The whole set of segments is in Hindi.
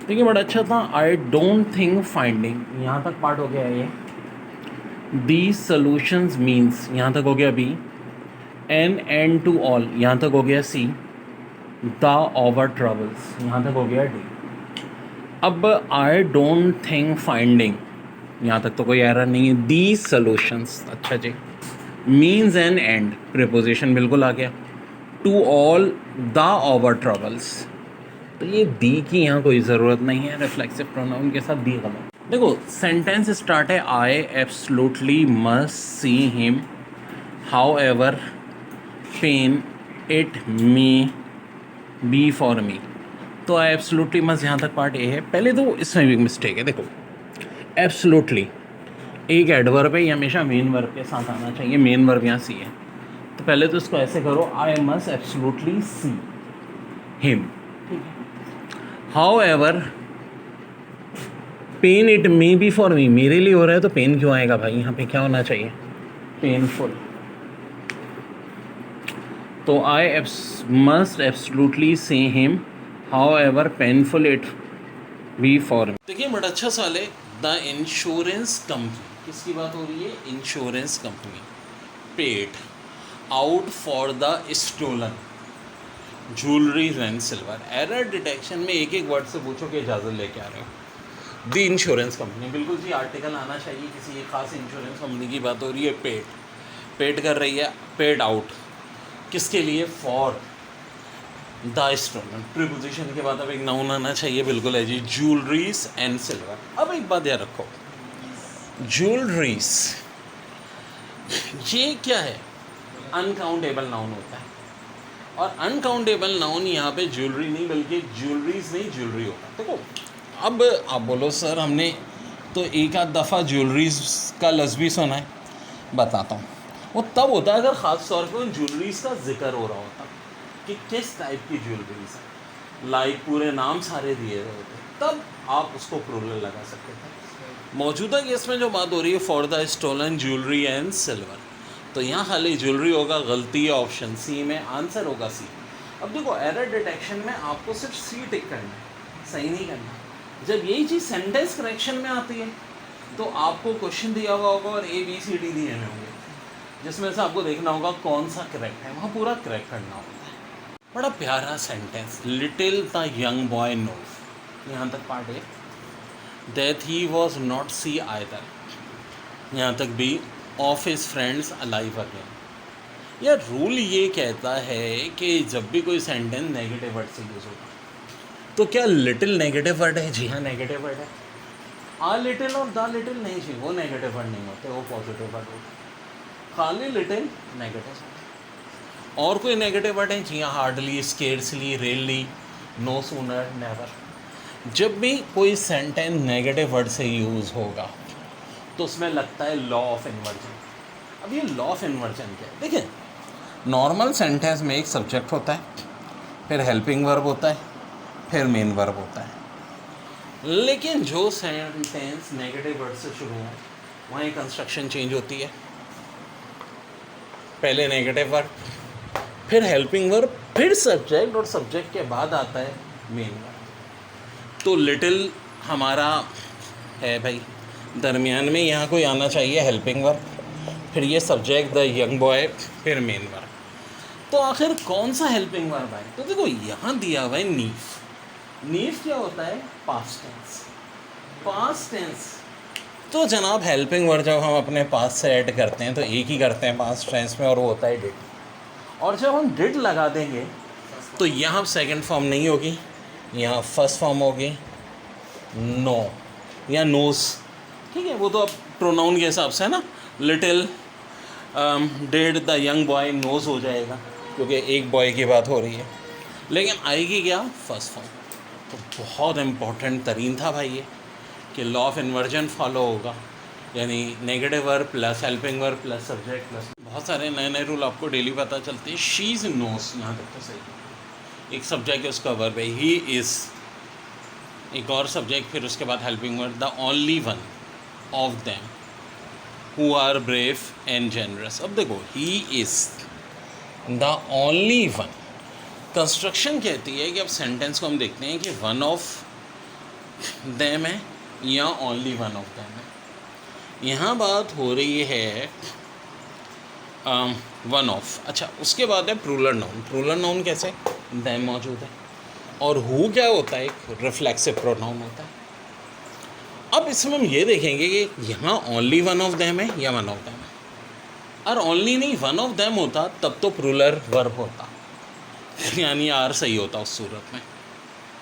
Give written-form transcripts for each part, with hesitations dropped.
देखिए बड़ा अच्छा था। आई डोंट थिंक फाइंडिंग, यहाँ तक पार्ट हो गया ये। दीज सोल्यूशंस मीन्स, यहाँ तक हो गया B. An end to all, यहाँ तक हो गया सी। द ओवर ट्रबल्स, यहाँ तक हो गया डी। अब आई डोंट थिंक फाइंडिंग, यहाँ तक तो कोई एरर नहीं है। दीज सोल्यूशंस, अच्छा जी। मीन्स एन एंड, प्रिपोजिशन बिल्कुल आ गया। To all the over troubles, तो ये दी की यहाँ कोई ज़रूरत नहीं है, रिफ्लेक्सिव प्रोनाउन के साथ दी गलत। देखो सेंटेंस स्टार्ट है, I absolutely must see him however pain it may be for me. तो आई एब्सोल्युटली मस्ट, यहाँ तक पार्ट ए है। पहले तो इसमें भी मिस्टेक है। देखो एब्सोल्युटली एक एडवर्ब है, ये हमेशा मेन वर्ब के साथ आना चाहिए। मेन वर्ब यहाँ सी है, तो पहले तो इसको ऐसे करो, I must absolutely see him. However pain it may be for me, मेरे लिए हो रहा है तो पेन क्यों आएगा भाई, यहाँ पे क्या होना चाहिए, पेनफुल। तो आई मस्ट एब्सोल्युटली से him how ever painful it be for मी। देखिए बड़ा अच्छा सवाल है। द इंश्योरेंस कंपनी, किसकी बात हो रही है, insurance company paid out for the stolen jewellery and silver. Error detection में एक एक वर्ड से पूछो कि इजाज़त लेके आ रहे हो। दी इंश्योरेंस कंपनी, बिल्कुल जी आर्टिकल आना चाहिए, किसी एक खास इंश्योरेंस कंपनी की बात हो रही है। पेड कर रही है, पेड आउट किसके लिए, फॉर द स्टोलन। प्रीपोजिशन के बाद अब एक नाउन आना चाहिए, बिल्कुल है जी, ज्वेलरीज एंड सिल्वर। अब एक बात याद रखो, ज्वेलरीज ये क्या है, अनकाउंटेबल नाउन होता है। और अनकाउंटेबल नाउन यहाँ पे ज्वेलरी नहीं बल्कि ज्वेलरीज नहीं, ज्वेलरी होगा। देखो अब आप बोलो सर हमने तो एक आध दफ़ा ज्वेलरीज का लफ्ज़ भी सुना है, बताता हूँ। वो तब होता है अगर ख़ास तौर पे उन ज्वेलरीज का जिक्र हो रहा होता कि किस टाइप की ज्वेलरीज है, लाइक पूरे नाम सारे दिए हुए होते, तब आप उसको प्लूरल लगा सकते थे। मौजूदा केस में जो बात हो रही है, for the stolen jewellery and silver, तो यहाँ खाली ज्वेलरी होगा, गलती है ऑप्शन सी में, आंसर होगा सी। अब देखो एरर डिटेक्शन में आपको सिर्फ सी टिक करना है, सही नहीं करना। जब यही चीज़ सेंटेंस करेक्शन में आती है तो आपको क्वेश्चन दिया हुआ होगा और ए बी सी डी दिए हुए होंगे, जिसमें से आपको देखना होगा कौन सा करेक्ट है, वहाँ पूरा करेक्ट करना होता है। बड़ा प्यारा sentence, little the young boy knows, यहाँ तक पार्ट है। That he was not see either, यहाँ तक भी of his friends alive again. यह रूल ये कहता है कि जब भी कोई सेंटेंस नेगेटिव वर्ड से यूज़ होगा, तो क्या लिटिल नेगेटिव वर्ड है, जी हाँ नेगेटिव वर्ड है। आ लिटिल और द लिटिल नहीं जी, वो नेगेटिव वर्ड नहीं होते, वो पॉजिटिव वर्ड होते। खाली लिटिल नेगेटिव। और कोई नेगेटिव वर्ड है, जी हाँ, hardly, scarcely, rarely, no sooner, never. जब भी कोई सेंटेंस नेगेटिव वर्ड से यूज़ होगा तो उसमें लगता है लॉ ऑफ इन्वर्जन। अब ये लॉ ऑफ इन्वर्जन क्या है, देखिए नॉर्मल सेंटेंस में एक सब्जेक्ट होता है, फिर हेल्पिंग वर्ब होता है, फिर मेन वर्ब होता है। लेकिन जो सेंटेंस नेगेटिव वर्ड से शुरू हो वहीं कंस्ट्रक्शन चेंज होती है। पहले नेगेटिव वर्ब, फिर हेल्पिंग वर्ब, फिर सब्जेक्ट, और सब्जेक्ट के बाद आता है मेन वर्ब। तो लिटिल हमारा है भाई दरमियान में, यहाँ कोई आना चाहिए हेल्पिंग वर्ब, फिर ये सब्जेक्ट द यंग बॉय, फिर मेन वर्ब। तो आखिर कौन सा हेल्पिंग वर्ब है, तो देखो यहाँ दिया हुआ है नीफ। नीफ क्या होता है, पास्ट टेंस। पास्ट टेंस तो जनाब हेल्पिंग वर्ब जब हम अपने पास्ट से ऐड करते हैं तो एक ही करते हैं पास्ट टेंस में, और वो होता है डिड। और जब हम डिड लगा देंगे तो यहाँ सेकंड फॉर्म नहीं होगी, यहाँ फर्स्ट फॉर्म होगी नो या नोज। ठीक है, वो तो अब प्रोनाउन के हिसाब से है ना, little did the young boy knows हो जाएगा क्योंकि एक बॉय की बात हो रही है। लेकिन आएगी क्या, फर्स्ट फॉर्म। तो बहुत इम्पोर्टेंट तरीन था भाई ये कि लॉ ऑफ इन्वर्जन फॉलो होगा, यानी negative verb plus helping verb plus subject plus बहुत सारे नए नए रूल आपको डेली पता चलते हैं। शी इज़ नोस, यहाँ तक तो सही, एक सब्जेक्ट है उसका वर्ब है, ही इज़ एक और सब्जेक्ट, फिर उसके बाद helping verb, the only one of them who are brave and generous. अब देखो he is the only one, construction कहती है कि अब सेंटेंस को हम देखते हैं कि वन ऑफ देम है या ओनली वन ऑफ देम है। यहाँ बात हो रही है वन ऑफ। अच्छा, उसके बाद है प्लूरल नाउन। प्लूरल नाउन कैसे? देम मौजूद है, और हु क्या होता है? एक रिफ्लेक्सिव प्रोनाउन होता है। अब इसमें हम ये देखेंगे कि यहाँ ओनली वन ऑफ देम है या वन ऑफ देम है। और ओनली नहीं, वन ऑफ देम होता तब तो प्लूरल वर्ब होता, यानी आर सही होता उस सूरत में।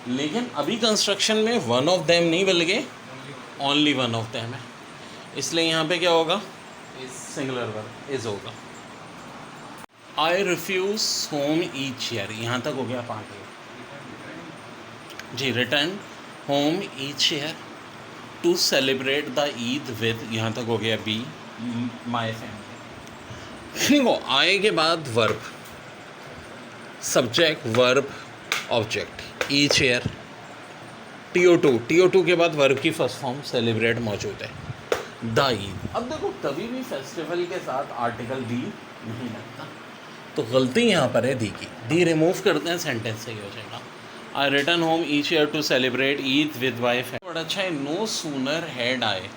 लेकिन अभी कंस्ट्रक्शन में वन ऑफ देम नहीं बल्कि ओनली वन ऑफ देम है, इसलिए यहाँ पे क्या होगा? सिंगुलर वर्ब इज होगा। I refuse home each year, यहाँ तक हो गया पार्ट जी। Return home each year to celebrate the Eid with, यहाँ तक हो गया बी माई फैमिली। देखो, आए के बाद verb, subject verb object, each year, TO2 के बाद वर्ब की फर्स्ट फॉर्म सेलिब्रेट मौजूद है, द ईद। अब देखो, कभी भी फेस्टिवल के साथ आर्टिकल दी नहीं लगता, तो गलती यहाँ पर है दी की। दी रिमूव करते हैं, सेंटेंस सही हो जाएगा। I return home each year to celebrate Eid with my family. बड़ा अच्छा है। No sooner had I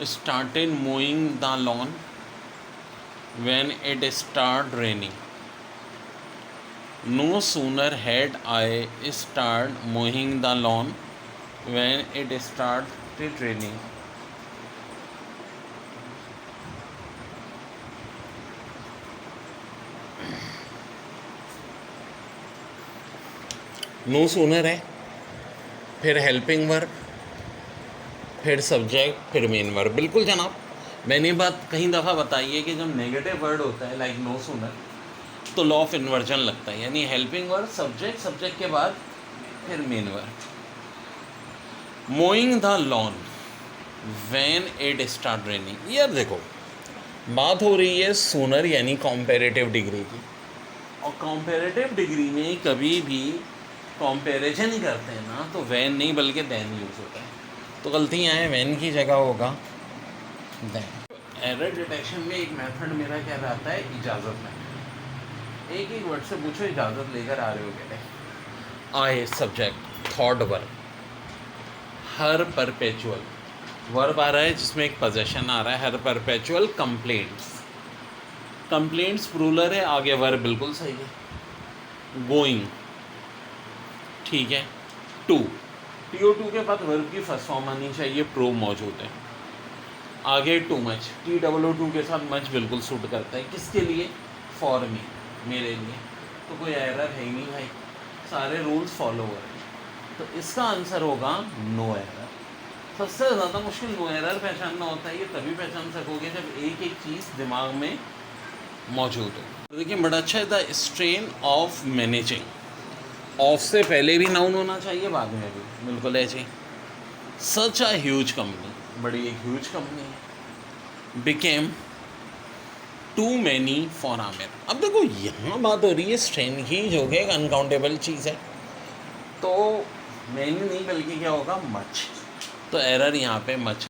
started mowing the lawn when it start raining. No sooner had I started mowing the lawn when it started raining. No sooner है, फिर हेल्पिंग वर्ब, फिर सब्जेक्ट, फिर मेन वर्ब। बिल्कुल जनाब, मैंने बात कई दफ़ा बताई है कि जब नेगेटिव वर्ड होता है लाइक नो सूनर, तो लॉ ऑफ इन्वर्जन लगता है, यानी हेल्पिंग वर्ब, सब्जेक्ट, सब्जेक्ट के बाद फिर main verb. Moving the lawn when it start raining. यार देखो, बात हो रही है सूनर यानी कॉम्पेरेटिव डिग्री की, और कॉम्पेरेटिव डिग्री में कभी भी कंपैरिजन करते हैं ना, तो वैन नहीं बल्कि देन यूज़ होता है। तो गलतियाँ हैं, वैन की जगह होगा देन। एरर डिटेक्शन में एक मेथड मेरा क्या रहता है? इजाज़त में। एक एक वर्ड से पूछो इजाज़त लेकर आ रहे हो क्या? आए सब्जेक्ट, थॉट वर्ब, हर परपेचुअल वर्ब आ रहा है जिसमें एक पोजेशन आ रहा है, हर परपेचुअल। कंप्लेंट्स प्लूरल है, आगे वर्ब बिल्कुल सही है। गोइंग, ठीक है। TO2 के बाद वर्ब की फर्स्ट फॉर्म आनी चाहिए, प्रो मौजूद है। आगे टू मच, TOO2 के साथ मच बिल्कुल सूट करता है। किसके लिए? फॉर मी, मेरे लिए। तो कोई एरर है ही नहीं भाई, सारे रूल्स फॉलो हो रहे हैं। तो इसका आंसर होगा नो एरर। सबसे ज़्यादा मुश्किल नो एरर पहचानना होता है। ये तभी पहचान सकोगे जब एक एक चीज़ दिमाग में मौजूद हो। देखिए, बड़ा अच्छा है, the strain of managing. Of से पहले भी नाउन होना चाहिए, बाद में भी, बिल्कुल ऐसे। सच अ ह्यूज कंपनी, बड़ी एक ह्यूज कंपनी है। Became too many for Aamir. अब देखो, यहाँ बात हो रही है स्ट्रेन की, जो कि एक अनकाउंटेबल चीज़ है। तो मैनी नहीं बल्कि क्या होगा? मच। तो एरर यहाँ पे मच